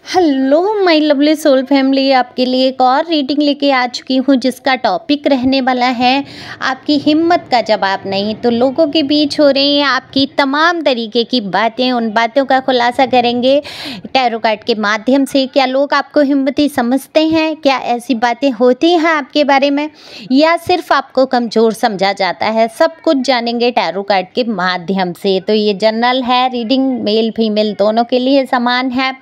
Hello my lovely soul family, आपके लिए एक और रीडिंग लेके आ चुकी हूँ जिसका टॉपिक रहने वाला है आपकी हिम्मत का जवाब नहीं। तो लोगों के बीच हो रही हैं आपकी तमाम तरीके की बातें, उन बातों का खुलासा करेंगे टैरो कार्ड के माध्यम से। क्या लोग आपको हिम्मती समझते हैं? क्या ऐसी बातें होती हैं आपके बारे में, या सिर्फ आपको कमज़ोर समझा जाता है? सब कुछ जानेंगे टैरो कार्ड के माध्यम से। तो ये जनरल है रीडिंग, मेल फीमेल दोनों के लिए समान है।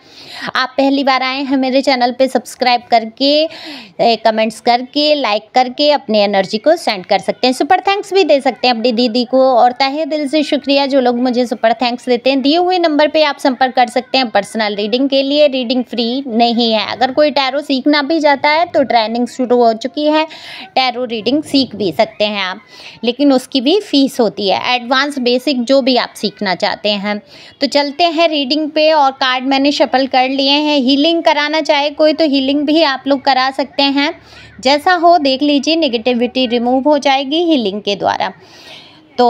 आप पहली बार आए हैं मेरे चैनल पे, सब्सक्राइब करके कमेंट्स करके लाइक करके अपनी एनर्जी को सेंड कर सकते हैं। सुपर थैंक्स भी दे सकते हैं अपनी दीदी को, और तहे दिल से शुक्रिया जो लोग मुझे सुपर थैंक्स देते हैं। दिए हुए नंबर पे आप संपर्क कर सकते हैं पर्सनल रीडिंग के लिए। रीडिंग फ्री नहीं है। अगर कोई टैरो सीखना भी चाहता है तो ट्रेनिंग शुरू हो चुकी है, टैरो रीडिंग सीख भी सकते हैं आप, लेकिन उसकी भी फीस होती है। एडवांस बेसिक जो भी आप सीखना चाहते हैं। तो चलते हैं रीडिंग पे। और कार्ड मैंने शफल कर लिए हैं। हीलिंग कराना चाहे कोई तो हीलिंग भी आप लोग करा सकते हैं, जैसा हो देख लीजिए। नेगेटिविटी रिमूव हो जाएगी हीलिंग के द्वारा। तो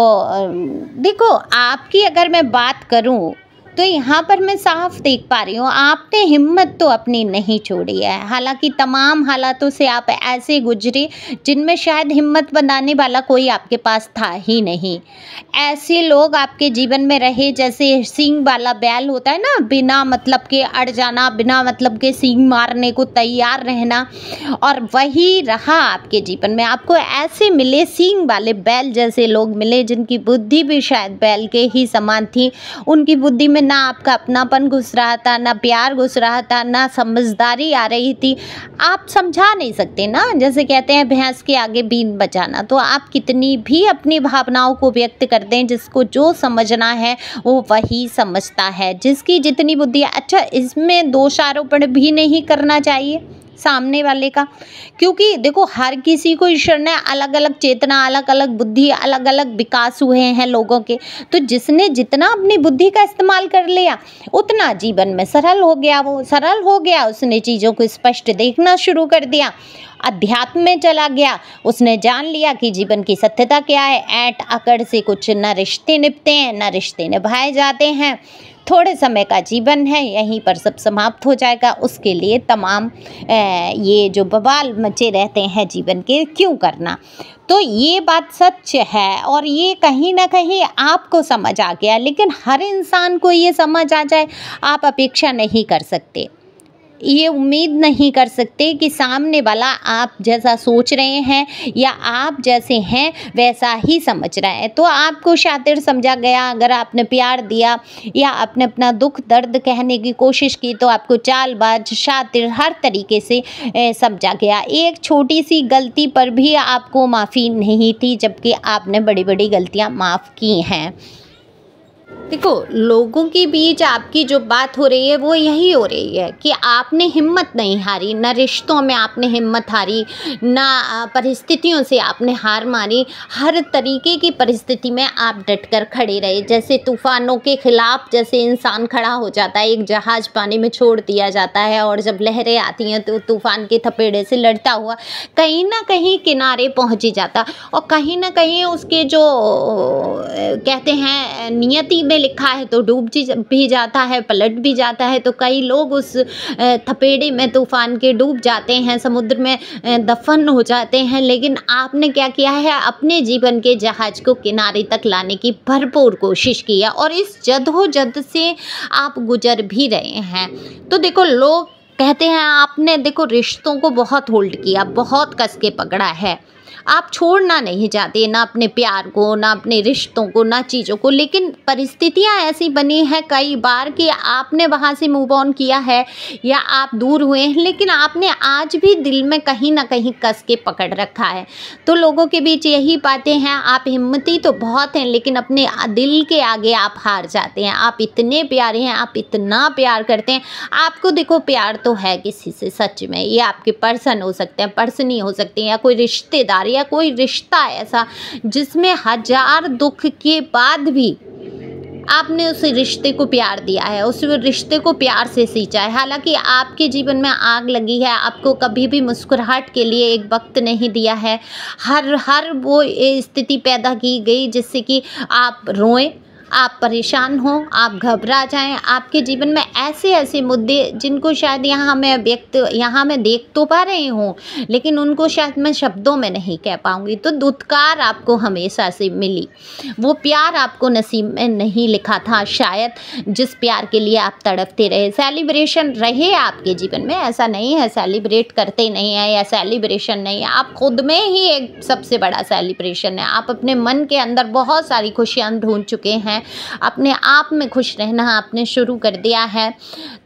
देखो, आपकी अगर मैं बात करूं तो यहाँ पर मैं साफ देख पा रही हूँ आपने हिम्मत तो अपनी नहीं छोड़ी है। हालांकि तमाम हालातों से आप ऐसे गुजरे जिनमें शायद हिम्मत बनाने वाला कोई आपके पास था ही नहीं। ऐसे लोग आपके जीवन में रहे जैसे सींग वाला बैल होता है ना, बिना मतलब के अड़ जाना, बिना मतलब के सींग मारने को तैयार रहना, और वही रहा आपके जीवन में। आपको ऐसे मिले सींग वाले बैल जैसे लोग मिले जिनकी बुद्धि भी शायद बैल के ही समान थी। उनकी बुद्धि में ना आपका अपनापन घुस रहा था, ना प्यार घुस रहा था, ना समझदारी आ रही थी। आप समझा नहीं सकते ना, जैसे कहते हैं भैंस के आगे बीन बजाना। तो आप कितनी भी अपनी भावनाओं को व्यक्त कर दें, जिसको जो समझना है वो वही समझता है, जिसकी जितनी बुद्धि है। अच्छा, इसमें दोषारोपण भी नहीं करना चाहिए सामने वाले का, क्योंकि देखो हर किसी को ईश्वर ने अलग अलग चेतना, अलग अलग बुद्धि, अलग अलग विकास हुए हैं लोगों के। तो जिसने जितना अपनी बुद्धि का इस्तेमाल कर लिया उतना जीवन में सरल हो गया। वो सरल हो गया, उसने चीज़ों को स्पष्ट देखना शुरू कर दिया, अध्यात्म में चला गया। उसने जान लिया कि जीवन की सत्यता क्या है। ऐंठ अकड़ से कुछ न रिश्ते निभते हैं, न रिश्ते निभाए जाते हैं। थोड़े समय का जीवन है, यहीं पर सब समाप्त हो जाएगा। उसके लिए तमाम ये जो बवाल मचे रहते हैं जीवन के, क्यों करना। तो ये बात सच है, और ये कहीं ना कहीं आपको समझ आ गया, लेकिन हर इंसान को ये समझ आ जाए आप अपेक्षा नहीं कर सकते। ये उम्मीद नहीं कर सकते कि सामने वाला आप जैसा सोच रहे हैं या आप जैसे हैं वैसा ही समझ रहा है। तो आपको शातिर समझा गया। अगर आपने प्यार दिया या आपने अपना दुख दर्द कहने की कोशिश की तो आपको चालबाज, शातिर, हर तरीके से समझा गया। एक छोटी सी गलती पर भी आपको माफ़ी नहीं थी, जबकि आपने बड़ी बड़ी गलतियां माफ़ की हैं। देखो, लोगों के बीच आपकी जो बात हो रही है वो यही हो रही है कि आपने हिम्मत नहीं हारी। न रिश्तों में आपने हिम्मत हारी, ना परिस्थितियों से आपने हार मारी। हर तरीके की परिस्थिति में आप डट कर खड़े रहे। जैसे तूफानों के खिलाफ जैसे इंसान खड़ा हो जाता है, एक जहाज़ पानी में छोड़ दिया जाता है और जब लहरें आती हैं तो तूफान के थपेड़े से लड़ता हुआ कहीं ना कहीं किनारे पहुँच ही जाता। और कहीं ना कहीं उसके जो कहते हैं नियति में लिखा है तो डूब भी जाता है, पलट भी जाता है। तो कई लोग उस थपेड़े में तूफान के डूब जाते हैं, समुद्र में दफन हो जाते हैं। लेकिन आपने क्या किया है, अपने जीवन के जहाज को किनारे तक लाने की भरपूर कोशिश की है, और इस जद्दोजहद से आप गुजर भी रहे हैं। तो देखो, लोग कहते हैं आपने देखो रिश्तों को बहुत होल्ड किया, बहुत कस के पकड़ा है। आप छोड़ना नहीं चाहते, ना अपने प्यार को, ना अपने रिश्तों को, ना चीज़ों को। लेकिन परिस्थितियां ऐसी बनी हैं कई बार कि आपने वहाँ से मूव ऑन किया है या आप दूर हुए हैं, लेकिन आपने आज भी दिल में कहीं ना कहीं कस के पकड़ रखा है। तो लोगों के बीच यही बातें हैं। आप हिम्मती तो बहुत हैं, लेकिन अपने दिल के आगे आप हार जाते हैं। आप इतने प्यारे हैं, आप इतना प्यार करते हैं। आपको देखो प्यार तो है किसी से सच में, ये आपके पर्सन हो सकते हैं, पर्सनी हो सकती हैं, या कोई रिश्तेदार या कोई रिश्ता ऐसा जिसमें हजार दुख के बाद भी आपने उस रिश्ते को प्यार दिया है, उस रिश्ते को प्यार से सींचा है। हालांकि आपके जीवन में आग लगी है, आपको कभी भी मुस्कुराहट के लिए एक वक्त नहीं दिया है। हर वो स्थिति पैदा की गई जिससे कि आप रोएं, आप परेशान हो, आप घबरा जाएं, आपके जीवन में ऐसे ऐसे मुद्दे जिनको शायद यहाँ मैं देख तो पा रही हूँ, लेकिन उनको शायद मैं शब्दों में नहीं कह पाऊँगी। तो दुत्कार आपको हमेशा से मिली, वो प्यार आपको नसीब में नहीं लिखा था शायद, जिस प्यार के लिए आप तड़पते रहे। सेलिब्रेशन रहे आपके जीवन में, ऐसा नहीं है सेलिब्रेट करते नहीं है या सेलिब्रेशन नहीं है, आप खुद में ही एक सबसे बड़ा सेलिब्रेशन है। आप अपने मन के अंदर बहुत सारी खुशियाँ ढूंढ चुके हैं, अपने आप में खुश रहना आपने शुरू कर दिया है।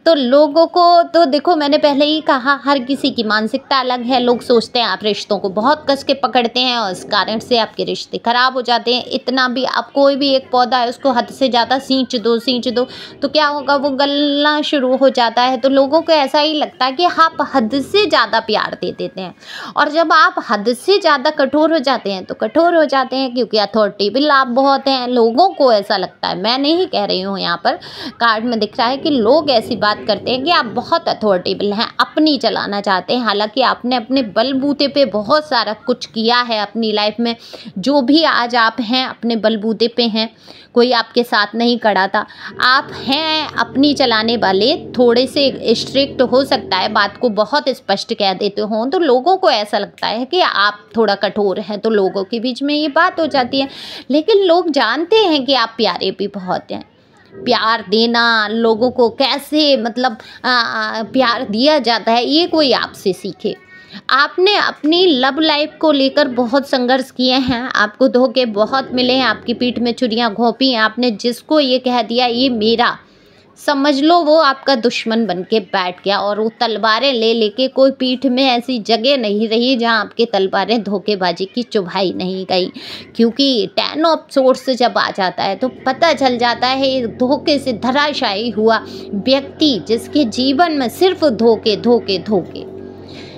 तो लोगों को तो देखो, मैंने पहले ही कहा, हर किसी की मानसिकता अलग है। लोग सोचते हैं आप रिश्तों को बहुत कस के पकड़ते हैं और इस कारण से आपके रिश्ते खराब हो जाते हैं। इतना भी आप कोई भी एक पौधा है उसको हद से ज़्यादा सींच दो तो क्या होगा, वो गलना शुरू हो जाता है। तो लोगों को ऐसा ही लगता है कि आप हद से ज़्यादा प्यार दे देते हैं, और जब आप हद से ज़्यादा कठोर हो जाते हैं तो कठोर हो जाते हैं, क्योंकि अथॉरिटेबल आप बहुत हैं। लोगों को ऐसा लगता है, मैं नहीं कह रही हूँ, यहाँ पर कार्ड में दिख रहा है कि लोग ऐसी बात करते हैं कि आप बहुत अथॉरिटेबल हैं, अपनी चलाना चाहते हैं। हालांकि आपने अपने बलबूते पे बहुत सारा कुछ किया है अपनी लाइफ में, जो भी आज आप हैं अपने बलबूते पे हैं, कोई आपके साथ नहीं खड़ा था। आप हैं अपनी चलाने वाले, थोड़े से स्ट्रिक्ट हो सकता है, बात को बहुत स्पष्ट कह देते हो तो लोगों को ऐसा लगता है कि आप थोड़ा कठोर हैं, तो लोगों के बीच में ये बात हो जाती है। लेकिन लोग जानते हैं कि आप प्यारे भी बहुत हैं। प्यार देना, लोगों को कैसे मतलब प्यार दिया जाता है, ये कोई आपसे सीखे। आपने अपनी लव लाइफ को लेकर बहुत संघर्ष किए हैं, आपको धोखे बहुत मिले हैं, आपकी पीठ में छुरियां घोंपी हैं। आपने जिसको ये कह दिया ये मेरा, समझ लो वो आपका दुश्मन बन के बैठ गया, और वो तलवारें ले लेके कोई पीठ में ऐसी जगह नहीं रही जहाँ आपके तलवारें धोखेबाजी की चुभाई नहीं गई। क्योंकि 10 ऑफ सोर्स जब आ जाता है तो पता चल जाता है धोखे से धराशायी हुआ व्यक्ति, जिसके जीवन में सिर्फ धोखे धोखे धोखे।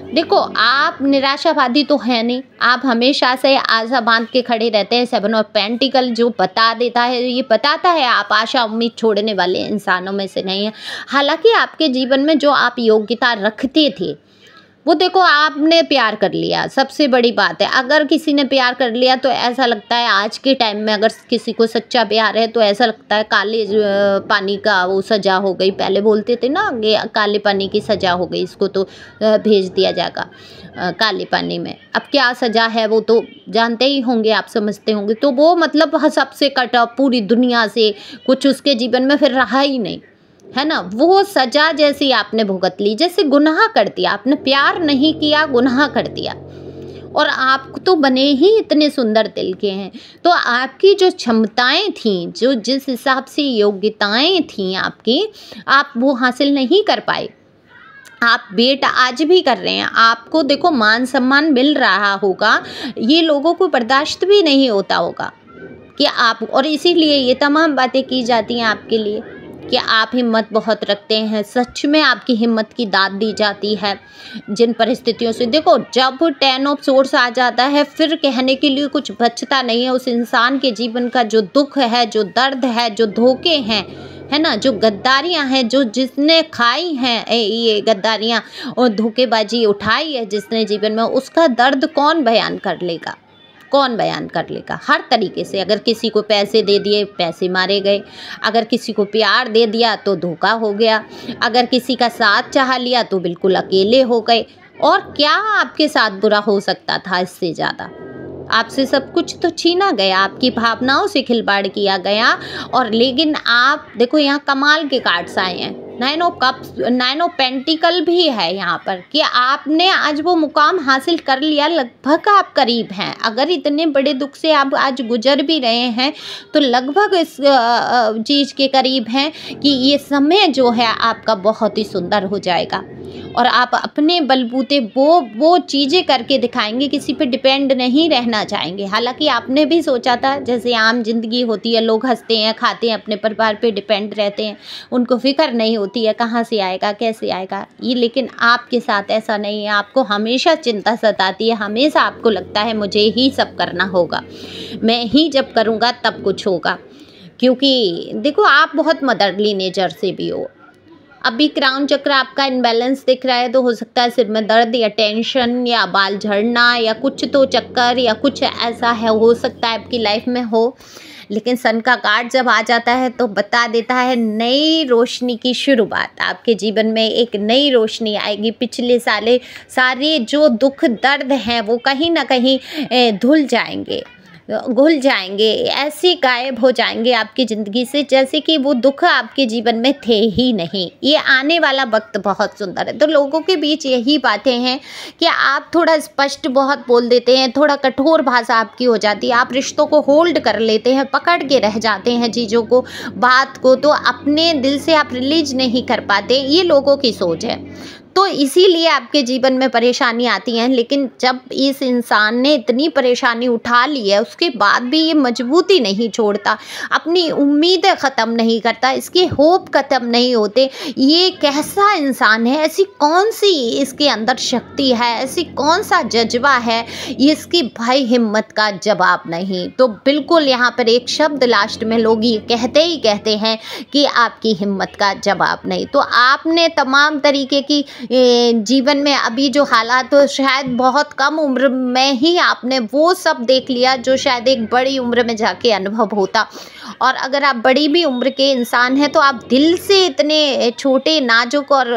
देखो, आप निराशावादी तो है नहीं, आप हमेशा से आशा बांध के खड़े रहते हैं। 7 ऑफ पेंटिकल जो बता देता है, ये बताता है आप आशा उम्मीद छोड़ने वाले इंसानों में से नहीं है। हालांकि आपके जीवन में जो आप योग्यता रखते थे, वो देखो आपने प्यार कर लिया, सबसे बड़ी बात है। अगर किसी ने प्यार कर लिया तो ऐसा लगता है आज के टाइम में, अगर किसी को सच्चा प्यार है तो ऐसा लगता है काले पानी का वो सज़ा हो गई। पहले बोलते थे ना कि काले पानी की सज़ा हो गई, इसको तो भेज दिया जाएगा काले पानी में। अब क्या सज़ा है वो तो जानते ही होंगे, आप समझते होंगे। तो वो मतलब सबसे कटा पूरी दुनिया से, कुछ उसके जीवन में फिर रहा ही नहीं, है ना। वो सजा जैसी आपने भुगत ली, जैसे गुनाह कर दिया। आपने प्यार नहीं किया, गुनाह कर दिया। और आप तो बने ही इतने सुंदर दिल के हैं, तो आपकी जो क्षमताएं थीं, जो जिस हिसाब से योग्यताएं थीं आपकी, आप वो हासिल नहीं कर पाए। आप वेट आज भी कर रहे हैं, आपको देखो मान सम्मान मिल रहा होगा, ये लोगों को बर्दाश्त भी नहीं होता होगा कि आप, और इसीलिए ये तमाम बातें की जाती हैं आपके लिए कि आप हिम्मत बहुत रखते हैं। सच में आपकी हिम्मत की दाद दी जाती है जिन परिस्थितियों से। देखो, जब 10 ऑफ सोर्स आ जाता है, फिर कहने के लिए कुछ बचता नहीं है। उस इंसान के जीवन का जो दुख है, जो दर्द है, जो धोखे हैं, है ना, जो गद्दारियां हैं, जो जिसने खाई हैं ये गद्दारियां और धोखेबाजी उठाई है जिसने जीवन में, उसका दर्द कौन बयान कर लेगा, कौन बयान कर लेगा। हर तरीके से, अगर किसी को पैसे दे दिए, पैसे मारे गए। अगर किसी को प्यार दे दिया तो धोखा हो गया। अगर किसी का साथ चाह लिया तो बिल्कुल अकेले हो गए। और क्या आपके साथ बुरा हो सकता था इससे ज़्यादा। आपसे सब कुछ तो छीना गया, आपकी भावनाओं से खिलवाड़ किया गया। और लेकिन आप देखो, यहाँ कमाल के कार्ड्स आए हैं। 9 ऑफ कप्स, 9 ऑफ पेंटिकल भी है यहाँ पर कि आपने आज वो मुकाम हासिल कर लिया, लगभग आप करीब हैं। अगर इतने बड़े दुख से आप आज गुजर भी रहे हैं तो लगभग इस चीज़ के करीब हैं कि ये समय जो है आपका बहुत ही सुंदर हो जाएगा, और आप अपने बलबूते वो चीज़ें करके दिखाएंगे, किसी पे डिपेंड नहीं रहना चाहेंगे। हालांकि आपने भी सोचा था, जैसे आम जिंदगी होती है, लोग हंसते हैं, खाते हैं, अपने परिवार पे डिपेंड रहते हैं, उनको फिक्र नहीं होती है कहाँ से आएगा, कैसे आएगा ये। लेकिन आपके साथ ऐसा नहीं है, आपको हमेशा चिंता सताती है, हमेशा आपको लगता है मुझे ही सब करना होगा, मैं ही जब करूँगा तब कुछ होगा। क्योंकि देखो, आप बहुत मदरली नेचर से भी हो। अभी क्राउन चक्र आपका इनबैलेंस दिख रहा है, तो हो सकता है सिर में दर्द या टेंशन या बाल झड़ना या कुछ तो चक्कर या कुछ ऐसा है, हो सकता है आपकी लाइफ में हो। लेकिन सन का कार्ड जब आ जाता है तो बता देता है नई रोशनी की शुरुआत। आपके जीवन में एक नई रोशनी आएगी। पिछले साले सारे जो दुख दर्द हैं वो कहीं ना कहीं धुल जाएंगे, घुल जाएंगे, ऐसे गायब हो जाएंगे आपकी ज़िंदगी से जैसे कि वो दुख आपके जीवन में थे ही नहीं। ये आने वाला वक्त बहुत सुंदर है। तो लोगों के बीच यही बातें हैं कि आप थोड़ा स्पष्ट बहुत बोल देते हैं, थोड़ा कठोर भाषा आपकी हो जाती है, आप रिश्तों को होल्ड कर लेते हैं, पकड़ के रह जाते हैं चीज़ों को, बात को, तो अपने दिल से आप रिलीज नहीं कर पाते। ये लोगों की सोच है, तो इसीलिए आपके जीवन में परेशानी आती हैं। लेकिन जब इस इंसान ने इतनी परेशानी उठा ली है उसके बाद भी ये मजबूती नहीं छोड़ता, अपनी उम्मीदें ख़त्म नहीं करता, इसके होप ख़त्म नहीं होते। ये कैसा इंसान है, ऐसी कौन सी इसके अंदर शक्ति है, ऐसी कौन सा जज्बा है, इसकी भाई हिम्मत का जवाब नहीं। तो बिल्कुल यहाँ पर एक शब्द लास्ट में लोग ये कहते ही कहते हैं कि आपकी हिम्मत का जवाब नहीं। तो आपने तमाम तरीके की जीवन में अभी जो हालात, तो शायद बहुत कम उम्र में ही आपने वो सब देख लिया जो शायद एक बड़ी उम्र में जाके अनुभव होता। और अगर आप बड़ी भी उम्र के इंसान हैं तो आप दिल से इतने छोटे, नाजुक और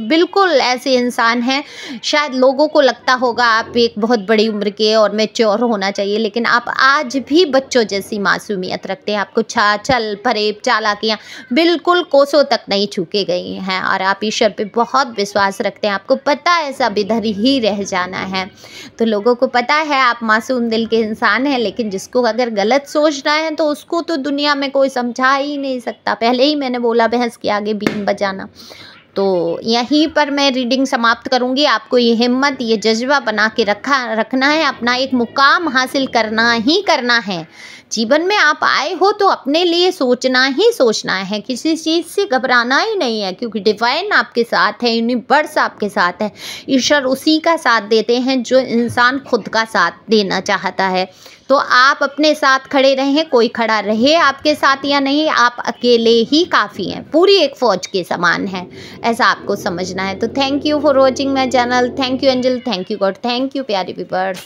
बिल्कुल ऐसे इंसान हैं, शायद लोगों को लगता होगा आप एक बहुत बड़ी उम्र के और मैच्योर होना चाहिए, लेकिन आप आज भी बच्चों जैसी मासूमियत रखते हैं। आपको छल फरेब चालाकियाँ बिल्कुल कोसों तक नहीं छूके गई हैं और आप ईश्वर पे बहुत विश्वास रखते हैं। आपको पता है सब इधर ही रह जाना है। तो लोगों को पता है आप मासूम दिल के इंसान हैं, लेकिन जिसको अगर गलत सोचना है तो उसको तो दुनिया में कोई समझा ही नहीं सकता। पहले ही मैंने बोला भैंस के आगे बीन बजाना। तो यहीं पर मैं रीडिंग समाप्त करूंगी। आपको ये हिम्मत, ये जज्बा बना के रखना है, अपना एक मुकाम हासिल करना ही करना है। जीवन में आप आए हो तो अपने लिए सोचना ही सोचना है, किसी चीज़ से घबराना ही नहीं है, क्योंकि डिवाइन आपके साथ है, यूनिवर्स आपके साथ है। ईश्वर उसी का साथ देते हैं जो इंसान खुद का साथ देना चाहता है। तो आप अपने साथ खड़े रहें, कोई खड़ा रहे आपके साथ या नहीं, आप अकेले ही काफ़ी हैं, पूरी एक फौज के समान है, ऐसा आपको समझना है। तो thank you for watching my channel. Thank you angel, thank you God, thank you प्यारे व्यूअर्स।